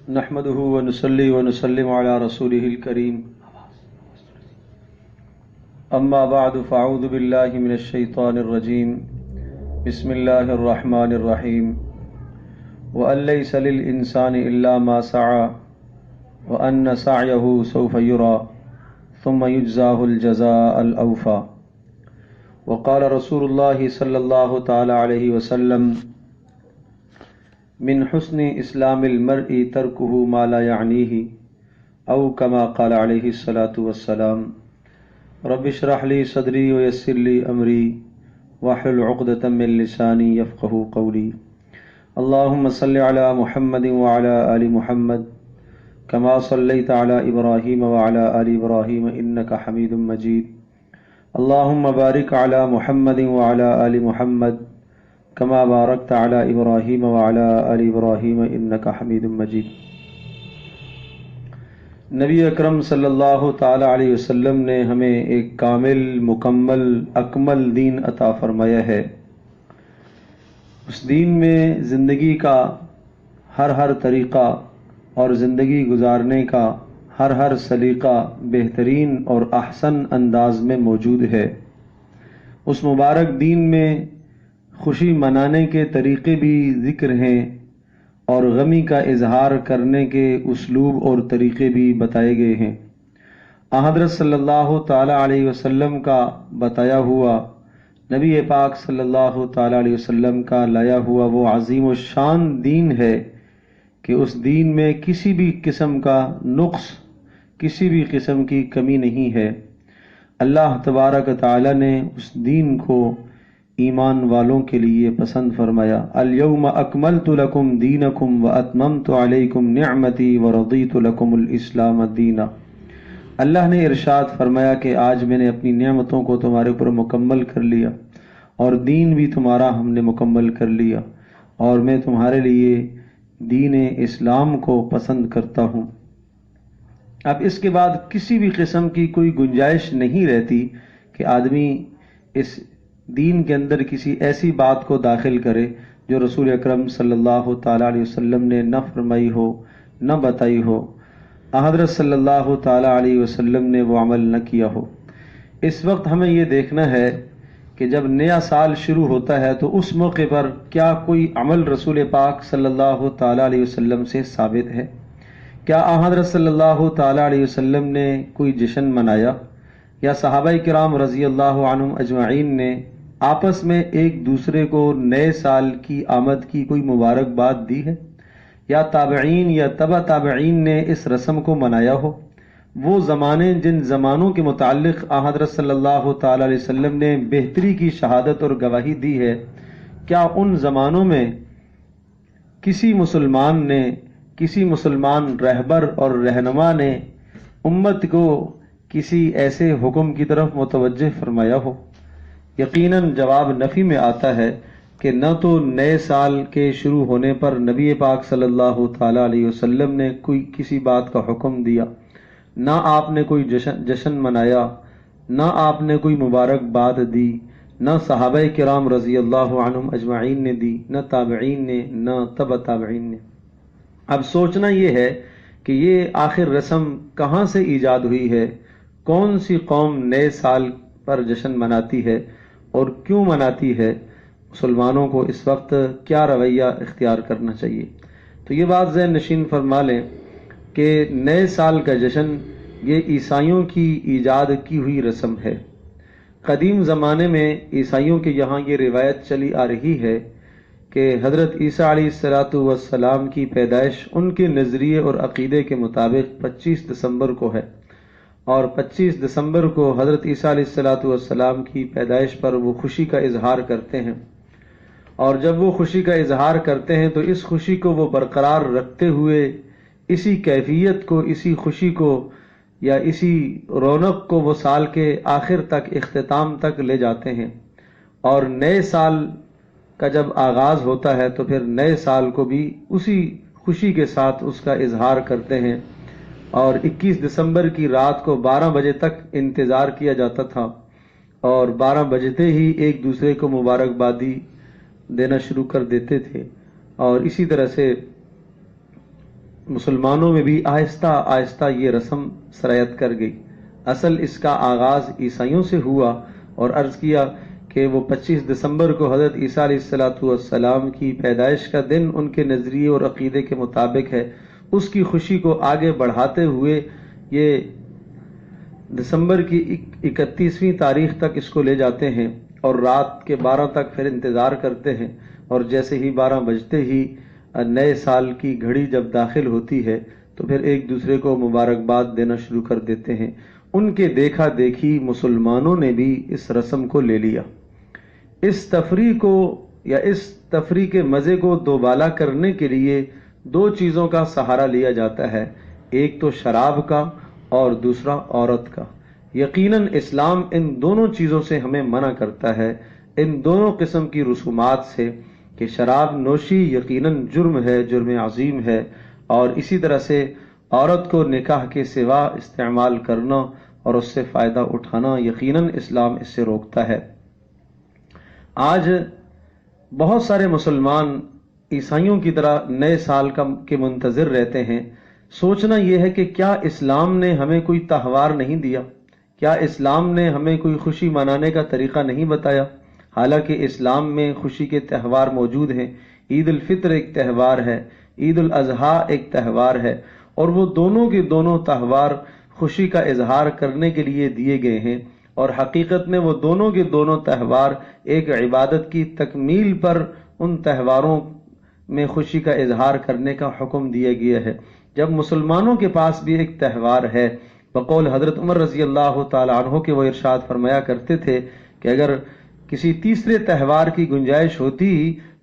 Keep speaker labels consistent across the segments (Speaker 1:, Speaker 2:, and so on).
Speaker 1: نحمده ونصلي ونسلم على رسوله الكريم أما بعد فأعوذ بالله من الشيطان الرجيم بسم الله الرحمن الرحيم وأن ليس للإنسان إلا ما سعى وأن سعيه سوف يرى ثم يجزاه الجزاء الأوفى وقال رسول الله صلى الله تعالى عليه وسلم من حسن اسلام المرء ترکه ما لا يعنيه او كما قال عليه الصلاة والسلام رب اشرح لي صدري ويسر لي امري واحلل عقدة من لساني يفقهوا قولي اللهم صل على محمد وعلى آل محمد كما صليت على ابراهيم وعلى آل ابراهيم انك حميد مجيد اللهم بارك على محمد وعلى آل محمد کما بارکت علی ابراہیم وعلی آل ابراہیم انک حمید مجید۔ نبی اکرم صلی اللہ تعالی علیہ وسلم نے ہمیں ایک کامل، مکمل، اکمل دین عطا فرمایا ہے۔ اس دین میں زندگی کا ہر طریقہ اور زندگی گزارنے کا ہر سلیقہ بہترین اور احسن انداز میں موجود ہے۔ اس مبارک دین میں خوشی منانے کے طریقے بھی ذکر ہیں اور غمی کا اظہار کرنے کے اسلوب اور طریقے بھی بتائے گئے ہیں۔ حضرت صلی اللہ تعالی علیہ وسلم کا بتایا ہوا، نبی پاک صلی اللہ تعالی علیہ وسلم کا لایا ہوا وہ عظیم الشان دین ہے کہ اس دین میں کسی بھی قسم کا نقص، کسی بھی قسم کی کمی نہیں ہے۔ اللہ تبارک تعالی نے اس دین کو ایمان والوں کے لیے پسند فرمایا۔ الیوم اکملت لکم دینکم واتممت علیکم نعمتی ورضیت لکم الاسلام دینا۔ اللہ نے ارشاد فرمایا کہ آج میں نے اپنی نعمتوں کو تمہارے اوپر مکمل کر لیا اور دین بھی تمہارا ہم نے مکمل کر لیا اور میں تمہارے لیے دین اسلام کو پسند کرتا ہوں۔ اب اس کے بعد کسی بھی قسم کی کوئی گنجائش نہیں رہتی کہ آدمی اس دین کے اندر کسی ایسی بات کو داخل کرے جو رسول اکرم صلی اللہ تعالی علیہ وسلم نے نہ فرمائی ہو، نہ بتائی ہو، حضرت صلی اللہ تعالی علیہ وسلم نے وہ عمل نہ کیا ہو۔ اس وقت ہمیں یہ دیکھنا ہے کہ جب نیا سال شروع ہوتا ہے تو اس موقع پر کیا کوئی عمل رسول پاک صلی اللہ تعالی علیہ وسلم سے ثابت ہے؟ کیا حضرت صلی اللہ تعالی علیہ وسلم نے کوئی جشن منایا یا صحابہ کرام رضی اللہ عنہم اجمعین نے آپس میں ایک دوسرے کو نئے سال کی آمد کی کوئی مبارکباد دی ہے، یا تابعین یا تبع تابعین نے اس رسم کو منایا ہو؟ وہ زمانے جن زمانوں کے متعلق حضرت صلی اللہ تعالی علیہ وسلم نے بہتری کی شہادت اور گواہی دی ہے، کیا ان زمانوں میں کسی مسلمان نے، کسی مسلمان رہبر اور رہنما نے امت کو کسی ایسے حکم کی طرف متوجہ فرمایا ہو؟ یقیناً جواب نفی میں آتا ہے کہ نہ تو نئے سال کے شروع ہونے پر نبی پاک صلی اللہ تعالی علیہ وسلم نے کوئی کسی بات کا حکم دیا، نہ آپ نے کوئی جشن منایا، نہ آپ نے کوئی مبارکباد دی، نہ صحابہ کرام رضی اللہ عنہم اجمعین نے دی، نہ تابعین نے، نہ تبع تابعین نے۔ اب سوچنا یہ ہے کہ یہ آخر رسم کہاں سے ایجاد ہوئی ہے؟ کون سی قوم نئے سال پر جشن مناتی ہے اور کیوں مناتی ہے؟ مسلمانوں کو اس وقت کیا رویہ اختیار کرنا چاہیے؟ تو یہ بات ذہن نشین فرما لیں کہ نئے سال کا جشن یہ عیسائیوں کی ایجاد کی ہوئی رسم ہے۔ قدیم زمانے میں عیسائیوں کے یہاں یہ روایت چلی آ رہی ہے کہ حضرت عیسیٰ علیہ السلام کی پیدائش ان کے نظریے اور عقیدے کے مطابق 25 دسمبر کو ہے، اور 25 دسمبر کو حضرت عیسیٰ علیہ السلام کی پیدائش پر وہ خوشی کا اظہار کرتے ہیں، اور جب وہ خوشی کا اظہار کرتے ہیں تو اس خوشی کو وہ برقرار رکھتے ہوئے اسی کیفیت کو، اسی خوشی کو یا اسی رونق کو وہ سال کے آخر تک، اختتام تک لے جاتے ہیں، اور نئے سال کا جب آغاز ہوتا ہے تو پھر نئے سال کو بھی اسی خوشی کے ساتھ اس کا اظہار کرتے ہیں، اور 21 دسمبر کی رات کو 12 بجے تک انتظار کیا جاتا تھا، اور 12 بجتے ہی ایک دوسرے کو مبارکبادی دینا شروع کر دیتے تھے، اور اسی طرح سے مسلمانوں میں بھی آہستہ آہستہ یہ رسم سرایت کر گئی۔ اصل اس کا آغاز عیسائیوں سے ہوا، اور عرض کیا کہ وہ 25 دسمبر کو حضرت عیسیٰ علیہ السلام کی پیدائش کا دن ان کے نظریے اور عقیدے کے مطابق ہے۔ اس کی خوشی کو آگے بڑھاتے ہوئے یہ دسمبر کی 31ویں تاریخ تک اس کو لے جاتے ہیں، اور رات کے 12 تک پھر انتظار کرتے ہیں، اور جیسے ہی 12 بجتے ہی نئے سال کی گھڑی جب داخل ہوتی ہے تو پھر ایک دوسرے کو مبارکباد دینا شروع کر دیتے ہیں۔ ان کے دیکھا دیکھی مسلمانوں نے بھی اس رسم کو لے لیا۔ اس تفریح کے مزے کو دوبالا کرنے کے لیے 2 چیزوں کا سہارا لیا جاتا ہے، ایک تو شراب کا اور دوسرا عورت کا۔ یقیناً اسلام ان دونوں چیزوں سے ہمیں منع کرتا ہے، ان دونوں قسم کی رسومات سے، کہ شراب نوشی یقیناً جرم ہے، جرم عظیم ہے، اور اسی طرح سے عورت کو نکاح کے سوا استعمال کرنا اور اس سے فائدہ اٹھانا یقیناً اسلام اس سے روکتا ہے۔ آج بہت سارے مسلمان عیسائیوں کی طرح نئے سال کے منتظر رہتے ہیں۔ سوچنا یہ ہے کہ کیا اسلام نے ہمیں کوئی تہوار نہیں دیا؟ کیا اسلام نے ہمیں کوئی خوشی منانے کا طریقہ نہیں بتایا؟ حالانکہ اسلام میں خوشی کے تہوار موجود ہیں۔ عید الفطر ایک تہوار ہے، عید الاضحیٰ ایک تہوار ہے، اور وہ دونوں کے دونوں تہوار خوشی کا اظہار کرنے کے لیے دیے گئے ہیں، اور حقیقت میں وہ دونوں کے دونوں تہوار ایک عبادت کی تکمیل پر ان تہواروں میں خوشی کا اظہار کرنے کا حکم دیا گیا ہے۔ جب مسلمانوں کے پاس بھی ایک تہوار ہے، بقول حضرت عمر رضی اللہ تعالی عنہ کے وہ ارشاد فرمایا کرتے تھے کہ اگر کسی تیسرے تہوار کی گنجائش ہوتی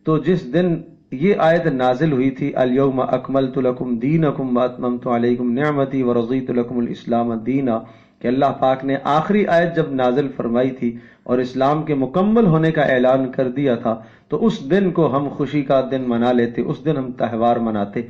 Speaker 1: تو جس دن یہ آیت نازل ہوئی تھی الیوم اکملت لکم دینکم واتممت علیکم نعمتی ورضیت لکم الاسلام دینا، کہ اللہ پاک نے آخری آیت جب نازل فرمائی تھی اور اسلام کے مکمل ہونے کا اعلان کر دیا تھا، تو اس دن کو ہم خوشی کا دن منا لیتے، اس دن ہم تہوار مناتے۔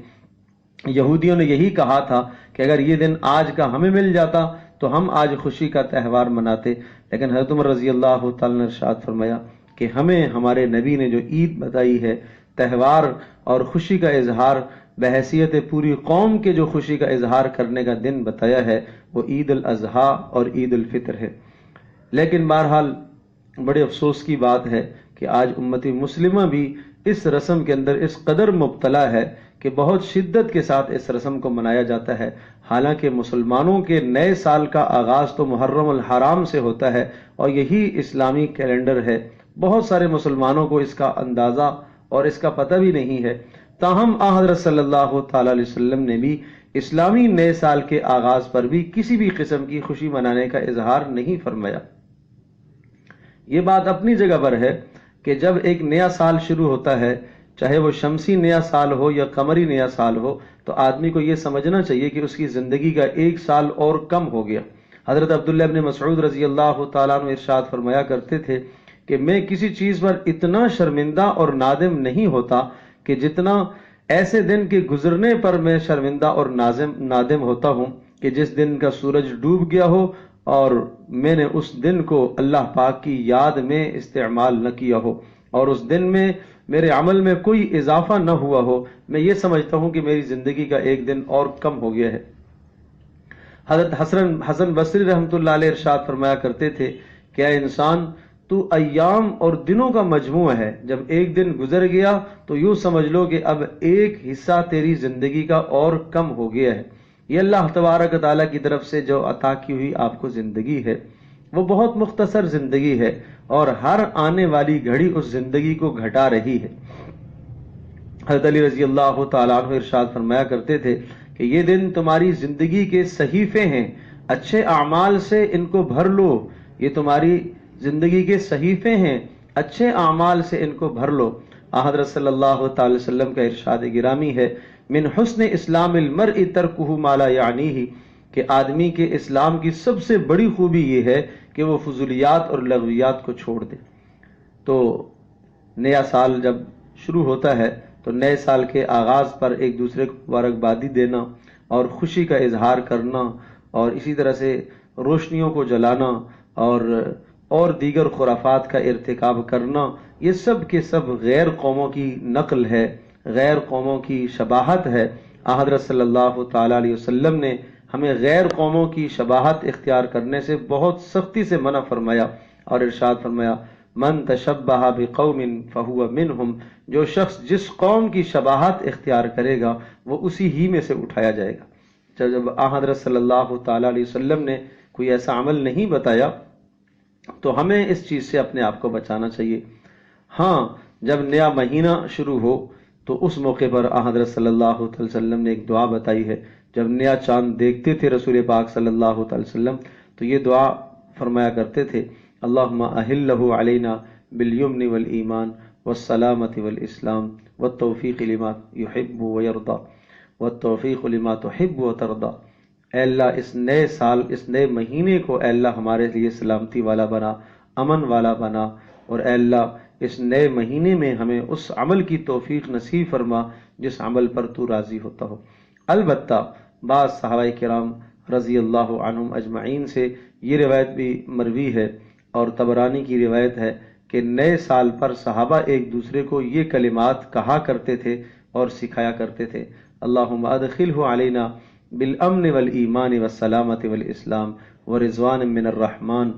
Speaker 1: یہودیوں نے یہی کہا تھا کہ اگر یہ دن آج کا ہمیں مل جاتا تو ہم آج خوشی کا تہوار مناتے، لیکن حضرت عمر رضی اللہ تعالی نے ارشاد فرمایا کہ ہمیں ہمارے نبی نے جو عید بتائی ہے، تہوار اور خوشی کا اظہار بحیثیت پوری قوم کے جو خوشی کا اظہار کرنے کا دن بتایا ہے، وہ عید الاضحیٰ اور عید الفطر ہے۔ لیکن بہرحال بڑے افسوس کی بات ہے کہ آج امت مسلمہ بھی اس رسم کے اندر اس قدر مبتلا ہے کہ بہت شدت کے ساتھ اس رسم کو منایا جاتا ہے، حالانکہ مسلمانوں کے نئے سال کا آغاز تو محرم الحرام سے ہوتا ہے اور یہی اسلامی کیلنڈر ہے۔ بہت سارے مسلمانوں کو اس کا اندازہ اور اس کا پتہ بھی نہیں ہے، تاہم حضرت صلی اللہ تعالی علیہ وسلم نے بھی اسلامی نئے سال کے آغاز پر بھی کسی بھی قسم کی خوشی منانے کا اظہار نہیں فرمایا۔ یہ بات اپنی جگہ پر ہے کہ جب ایک نیا سال شروع ہوتا ہے، چاہے وہ شمسی نیا سال ہو یا قمری نیا سال ہو، تو آدمی کو یہ سمجھنا چاہیے کہ اس کی زندگی کا 1 سال اور کم ہو گیا۔ حضرت عبداللہ ابن مسعود رضی اللہ تعالیٰ عنہ ارشاد فرمایا کرتے تھے کہ میں کسی چیز پر اتنا شرمندہ اور نادم نہیں ہوتا کہ جتنا ایسے دن کے گزرنے پر میں شرمندہ اور نادم ہوتا ہوں کہ جس دن کا سورج ڈوب گیا ہو اور میں نے اس دن کو اللہ پاک کی یاد میں استعمال نہ کیا ہو، اور اس دن میں میرے عمل میں کوئی اضافہ نہ ہوا ہو، میں یہ سمجھتا ہوں کہ میری زندگی کا 1 دن اور کم ہو گیا ہے۔ حضرت حسن بصری رحمۃ اللہ علیہ ارشاد فرمایا کرتے تھے کہ اے انسان، تو ایام اور دنوں کا مجموعہ ہے، جب 1 دن گزر گیا تو یوں سمجھ لو کہ اب 1 حصہ تیری زندگی کا اور کم ہو گیا ہے۔ یہ اللہ تبارک تعالیٰ کی طرف سے جو عطا کی ہوئی آپ کو زندگی ہے، وہ بہت مختصر زندگی ہے، اور ہر آنے والی گھڑی اس زندگی کو گھٹا رہی ہے۔ حضرت علی رضی اللہ تعالیٰ عنہ ارشاد فرمایا کرتے تھے کہ یہ دن تمہاری زندگی کے صحیفے ہیں، اچھے اعمال سے ان کو بھر لو، یہ تمہاری زندگی کے صحیفے ہیں، اچھے اعمال سے ان کو بھر لو۔ حضرت صلی اللہ تعالی وسلم کا ارشاد گرامی ہے، من حسن اسلام المرء ترکہ ما لا یعنیہ، کہ آدمی کے اسلام کی سب سے بڑی خوبی یہ ہے کہ وہ فضولیات اور لغویات کو چھوڑ دے۔ تو نیا سال جب شروع ہوتا ہے تو نئے سال کے آغاز پر ایک دوسرے کو مبارکبادی دینا اور خوشی کا اظہار کرنا، اور اسی طرح سے روشنیوں کو جلانا اور دیگر خرافات کا ارتکاب کرنا، یہ سب کے سب غیر قوموں کی نقل ہے، غیر قوموں کی شباہت ہے، حضرت صلی اللہ تعالی علیہ وسلم نے ہمیں غیر قوموں کی شباہت اختیار کرنے سے بہت سختی سے منع فرمایا اور ارشاد فرمایا من تشبہ بقوم فہو منہم، جو شخص جس قوم کی شباہت اختیار کرے گا وہ اسی ہی میں سے اٹھایا جائے گا۔ جب حضرت صلی اللہ تعالی علیہ وسلم نے کوئی ایسا عمل نہیں بتایا تو ہمیں اس چیز سے اپنے آپ کو بچانا چاہیے۔ ہاں، جب نیا مہینہ شروع ہو تو اس موقع پر حضرت صلی اللہ علیہ وسلم نے ایک دعا بتائی ہے۔ جب نیا چاند دیکھتے تھے رسول پاک صلی اللہ علیہ وسلم تو یہ دعا فرمایا کرتے تھے، اللہم اہلہ علینا بالیمن والایمان والسلامت والاسلام والتوفیق لما یحب ویرضا والتوفیق لما تحب وترضا۔ اے اللہ اس نئے سال، اس نئے مہینے کو اے اللہ ہمارے لیے سلامتی والا بنا، امن والا بنا، اور اے اللہ اس نئے مہینے میں ہمیں اس عمل کی توفیق نصیب فرما جس عمل پر تو راضی ہوتا ہو۔ البتہ بعض صحابہ کرام رضی اللہ عنہم اجمعین سے یہ روایت بھی مروی ہے اور طبرانی کی روایت ہے کہ نئے سال پر صحابہ ایک دوسرے کو یہ کلمات کہا کرتے تھے اور سکھایا کرتے تھے، اللہم ادخلہ علینا بالامن والایمان والسلامت والاسلام ورضوان من الرحمن،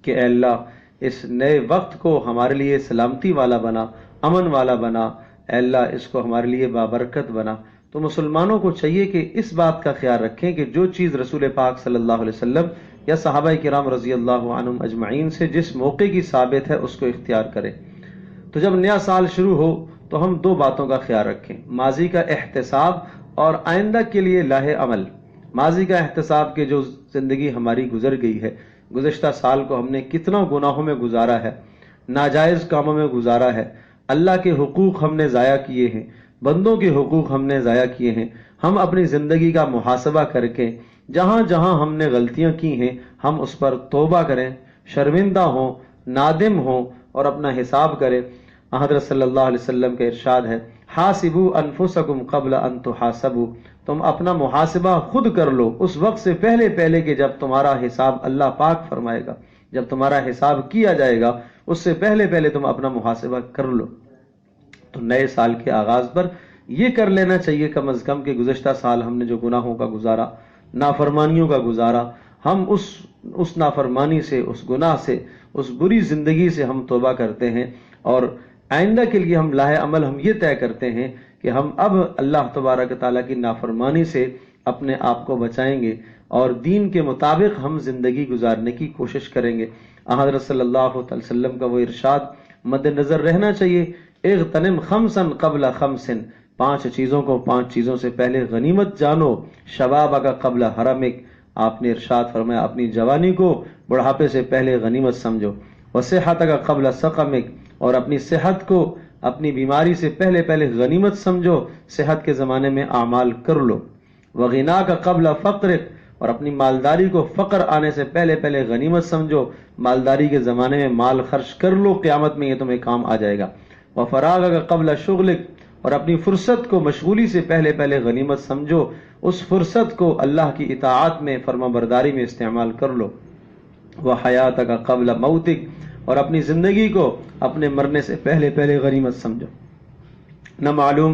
Speaker 1: کہ اے اللہ اس نئے وقت کو ہمارے لیے سلامتی والا بنا، امن والا بنا، اے اللہ اس کو ہمارے لیے بابرکت بنا۔ تو مسلمانوں کو چاہیے کہ اس بات کا خیال رکھیں کہ جو چیز رسول پاک صلی اللہ علیہ وسلم یا صحابہ کرام رضی اللہ عنہم اجمعین سے جس موقع کی ثابت ہے اس کو اختیار کریں۔ تو جب نیا سال شروع ہو تو ہم دو باتوں کا خیال رکھیں، ماضی کا احتساب اور آئندہ کے لیے لاہ عمل۔ ماضی کا احتساب کہ جو زندگی ہماری گزر گئی ہے، گزشتہ سال کو ہم نے کتنا گناہوں میں گزارا ہے، ناجائز کاموں میں گزارا ہے، اللہ کے حقوق ہم نے ضائع کیے ہیں، بندوں کے حقوق ہم نے ضائع کیے ہیں۔ ہم اپنی زندگی کا محاسبہ کر کے جہاں جہاں ہم نے غلطیاں کی ہیں ہم اس پر توبہ کریں، شرمندہ ہوں، نادم ہوں اور اپنا حساب کریں۔ حضرت صلی اللہ علیہ وسلم کا ارشاد ہے، حاسبوا انفسکم قبل ان تحاسبوا، تم اپنا محاسبہ خود کر لو اس وقت سے پہلے کہ جب تمہارا حساب اللہ پاک فرمائے گا، جب تمہارا حساب کیا جائے گا اس سے پہلے تم اپنا محاسبہ کر لو۔ تو نئے سال کے آغاز پر یہ کر لینا چاہیے کم از کم کہ گزشتہ سال ہم نے جو گناہوں کا گزارا، نافرمانیوں کا گزارا، ہم اس نافرمانی سے، اس گناہ سے، اس بری زندگی سے ہم توبہ کرتے ہیں، اور آئندہ کے لیے ہم لاہ عمل ہم یہ طے کرتے ہیں کہ ہم اب اللہ تبارک تعالیٰ کی نافرمانی سے اپنے آپ کو بچائیں گے اور دین کے مطابق ہم زندگی گزارنے کی کوشش کریں گے۔ حضرت صلی اللہ علیہ وسلم کا وہ ارشاد مد نظر رہنا چاہیے، اغتنم خمسا قبل خمس، پانچ چیزوں سے پہلے غنیمت جانو، شبابک قبل حرمک، آپ نے ارشاد فرمایا اپنی جوانی کو بڑھاپے سے پہلے غنیمت سمجھو، وصحتک قبل سقمک، اور اپنی صحت کو اپنی بیماری سے پہلے غنیمت سمجھو، صحت کے زمانے میں اعمال کر لو، وغناک قبل فقرک، اور اپنی مالداری کو فقر آنے سے پہلے غنیمت سمجھو، مالداری کے زمانے میں مال خرچ کر لو، قیامت میں یہ تمہیں کام آ جائے گا، وفراغک قبل شغلک، اور اپنی فرصت کو مشغولی سے پہلے غنیمت سمجھو، اس فرصت کو اللہ کی اطاعت میں، فرما برداری میں استعمال کر لو، وحیاتک قبل موتک، اور اپنی زندگی کو اپنے مرنے سے پہلے غنیمت سمجھو۔ نہ معلوم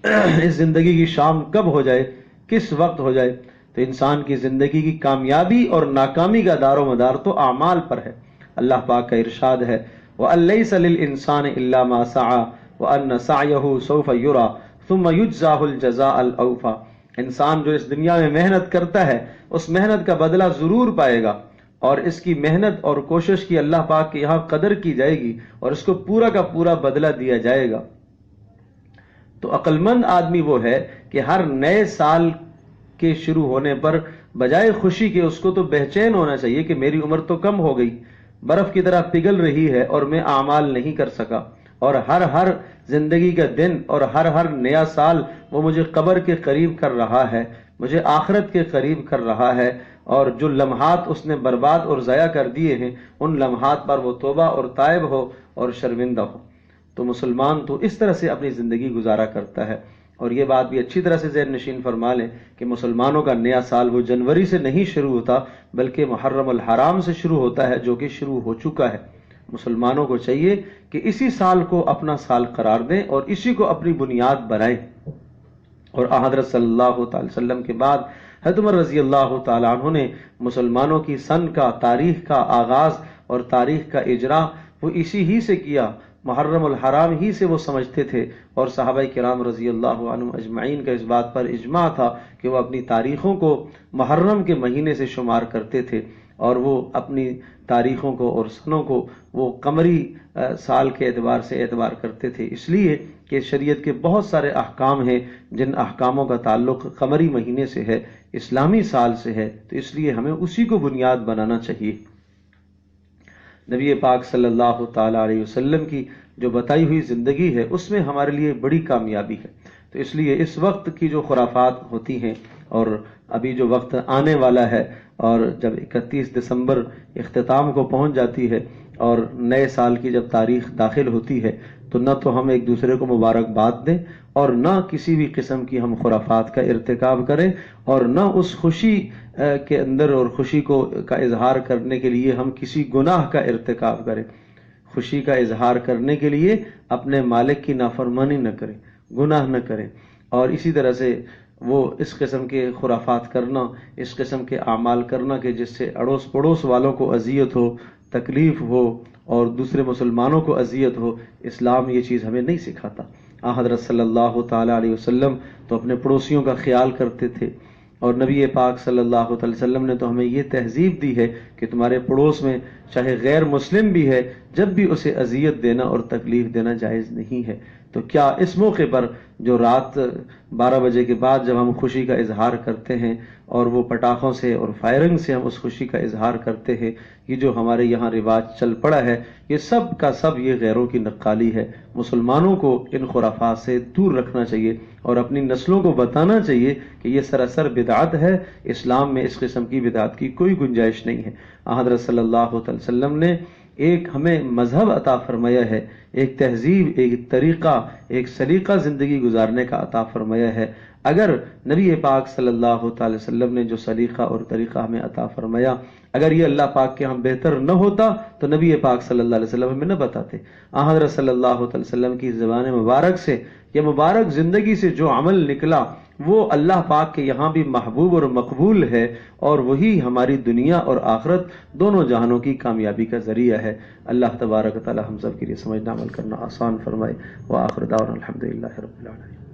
Speaker 1: اس زندگی کی شام کب ہو جائے، کس وقت ہو جائے، تو انسان کی زندگی کی کامیابی اور ناکامی کا دار و مدار تو اعمال پر ہے۔ اللہ پاک کا ارشاد ہے، وَأَن لَّيْسَ لِلْإِنسَانِ إِلَّا مَا سَعَىٰ وَأَنَّ سَعْيَهُ سَوْفَ يُرَىٰ ثُمَّ يُجْزَاهُ الْجَزَاءَ الْأَوْفَىٰ، انسان جو اس دنیا میں محنت کرتا ہے اس محنت کا بدلہ ضرور پائے گا، اور اس کی محنت اور کوشش کی اللہ پاک کے یہاں قدر کی جائے گی اور اس کو پورا کا پورا بدلہ دیا جائے گا۔ تو عقل مند آدمی وہ ہے کہ ہر نئے سال کے شروع ہونے پر بجائے خوشی کے اس کو تو بے چین ہونا چاہیے کہ میری عمر تو کم ہو گئی، برف کی طرح پگھل رہی ہے اور میں اعمال نہیں کر سکا، اور ہر زندگی کا دن اور ہر نیا سال وہ مجھے قبر کے قریب کر رہا ہے، مجھے آخرت کے قریب کر رہا ہے، اور جو لمحات اس نے برباد اور ضائع کر دیے ہیں ان لمحات پر وہ توبہ اور تائب ہو اور شرمندہ ہو۔ تو مسلمان تو اس طرح سے اپنی زندگی گزارا کرتا ہے، اور یہ بات بھی اچھی طرح سے ذہن نشین فرما لیں کہ مسلمانوں کا نیا سال وہ جنوری سے نہیں شروع ہوتا بلکہ محرم الحرام سے شروع ہوتا ہے، جو کہ شروع ہو چکا ہے۔ مسلمانوں کو چاہیے کہ اسی سال کو اپنا سال قرار دیں اور اسی کو اپنی بنیاد بنائیں، اور حضرت صلی اللہ تعالی وسلم کے بعد حضرت عمر رضی اللہ تعالی عنہ نے مسلمانوں کی سن کا، تاریخ کا آغاز اور تاریخ کا اجرا وہ اسی ہی سے کیا، محرم الحرام ہی سے وہ سمجھتے تھے، اور صحابہ کرام رضی اللہ عنہم اجمعین کا اس بات پر اجماع تھا کہ وہ اپنی تاریخوں کو محرم کے مہینے سے شمار کرتے تھے، اور وہ اپنی تاریخوں کو اور سنوں کو وہ قمری سال کے اعتبار سے اعتبار کرتے تھے، اس لیے کہ شریعت کے بہت سارے احکام ہیں جن احکاموں کا تعلق قمری مہینے سے ہے، اسلامی سال سے ہے، تو اس لیے ہمیں اسی کو بنیاد بنانا چاہیے۔ نبی پاک صلی اللہ تعالی علیہ وسلم کی جو بتائی ہوئی زندگی ہے اس میں ہمارے لیے بڑی کامیابی ہے، تو اس لیے اس وقت کی جو خرافات ہوتی ہیں، اور ابھی جو وقت آنے والا ہے، اور جب 31 دسمبر اختتام کو پہنچ جاتی ہے اور نئے سال کی جب تاریخ داخل ہوتی ہے، تو نہ تو ہم ایک دوسرے کو مبارکباد دیں اور نہ کسی بھی قسم کی ہم خرافات کا ارتکاب کریں، اور نہ اس خوشی کے اندر اور خوشی کا اظہار کرنے کے لیے ہم کسی گناہ کا ارتکاب کریں۔ خوشی کا اظہار کرنے کے لیے اپنے مالک کی نافرمانی نہ کریں، گناہ نہ کریں، اور اسی طرح سے وہ اس قسم کے خرافات کرنا، اس قسم کے اعمال کرنا کہ جس سے اڑوس پڑوس والوں کو اذیت ہو، تکلیف ہو، اور دوسرے مسلمانوں کو اذیت ہو، اسلام یہ چیز ہمیں نہیں سکھاتا۔ حضرت صلی اللہ تعالی علیہ وسلم تو اپنے پڑوسیوں کا خیال کرتے تھے، اور نبی پاک صلی اللہ علیہ وسلم نے تو ہمیں یہ تہذیب دی ہے کہ تمہارے پڑوس میں چاہے غیر مسلم بھی ہے، جب بھی اسے اذیت دینا اور تکلیف دینا جائز نہیں ہے۔ تو کیا اس موقع پر جو رات 12 بجے کے بعد جب ہم خوشی کا اظہار کرتے ہیں اور وہ پٹاخوں سے اور فائرنگ سے ہم اس خوشی کا اظہار کرتے ہیں، یہ جو ہمارے یہاں رواج چل پڑا ہے، یہ سب کا سب یہ غیروں کی نقالی ہے۔ مسلمانوں کو ان خرافات سے دور رکھنا چاہیے اور اپنی نسلوں کو بتانا چاہیے کہ یہ سراسر بدعت ہے، اسلام میں اس قسم کی بدعت کی کوئی گنجائش نہیں ہے۔ حضرت صلی اللہ علیہ وسلم نے ایک ہمیں مذہب عطا فرمایا ہے، ایک تہذیب، ایک طریقہ، ایک سلیقہ زندگی گزارنے کا عطا فرمایا ہے۔ اگر نبی پاک صلی اللہ تعالی وسلم نے جو سلیقہ اور طریقہ ہمیں عطا فرمایا، اگر یہ اللہ پاک کے ہم بہتر نہ ہوتا تو نبی پاک صلی اللہ علیہ وسلم ہمیں نہ بتاتے۔ حضرت صلی اللہ علیہ وسلم کی زبان مبارک سے یہ مبارک زندگی سے جو عمل نکلا وہ اللہ پاک کے یہاں بھی محبوب اور مقبول ہے، اور وہی ہماری دنیا اور آخرت دونوں جہانوں کی کامیابی کا ذریعہ ہے۔ اللہ تبارک و تعالی ہم سب کے لیے سمجھنا عمل کرنا آسان فرمائے۔ وآخر دعوانا الحمدللہ رب العالمین۔